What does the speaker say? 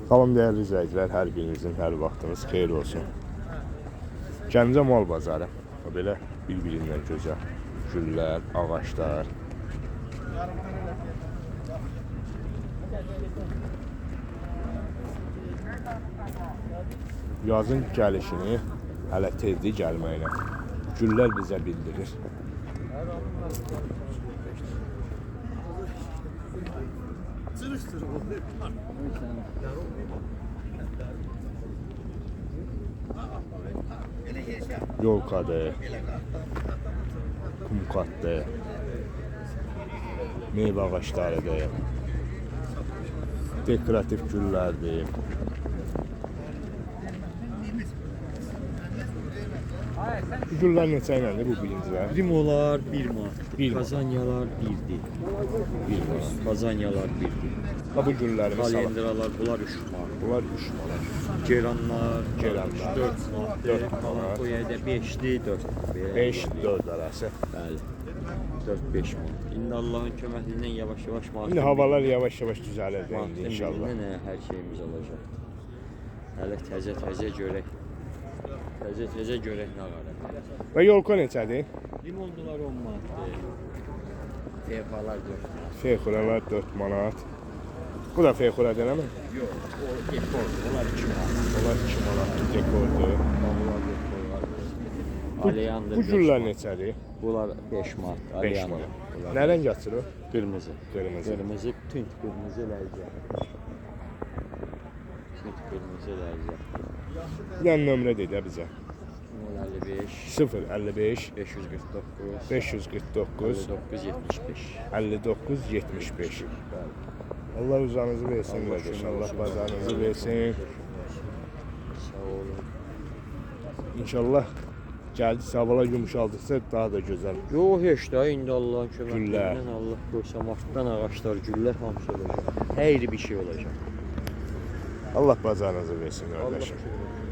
Salam değerli izləyicilər, hər birinizin, hər vaxtınız xeyir olsun. Gəncə mal bazarı. Belə bir-birindən gözəl güllər, ağaçlar. Yazın gəlişini hələ tezdir gəlməklə. Güllər bizə bildirir. Yolkadır, kumkatdır, meyve ağaçlarıdır, dekoratif güllərdir. Bu güllər neçə iləndir bu birincilər? Primolar 1 manat. Bir manat. Kazanyalar 1'dir. 1 manat. Kazanyalar 1'dir. Ha bu güllərimiz salam. Kalendralar bunlar 3 manat. Bunlar 3 manat. Geranlar Geranlar 4 manat. 4 manat. Bu yerdə 5'li 4. 5-4 arası. Bəli. 4-5 manat. İndi Allah'ın köməkliyindən yavaş-yavaş manat. İndi havalar yavaş-yavaş düzəlir də indi inşallah. Hər şeyimiz olacaq. Hələ təzə görək. Təzə görək nə qədər. Və yolka neçədir? Limondular 10 manatdır. Feyfalar 4 manat. Feyxuralar 4 manat. Bu da feyxura deyilmi? Yox, o dekordur. Bunlar 2 manat. Onlar 2 manat dekordur. Bunlar dekorlar. Alyandır. Bu güllər neçədir? Bunlar 5 manat. 5 manat. Nə rəng açır o? Qırmızı. Qırmızı. Qırmızı, tünd qırmızı ləzzət. Tünd qırmızı ləzzət. Yəni nömrə deyə bizə. 055 055 549 549 5975. 59 75. Allah uzanızı versin qardaş. Allah bazarınızı versin. Sağ olun. İnşallah gəldi havalar yumşaldıqca daha da gözəl. Yox, heç də indi Allahın Güllər. köməkliyindən Allah qoysa martdan ağaçlar, güllər hamısı olacaq. Hər bir şey olacaq. Allah bazarınızı versin Allah qardaşım. kömək.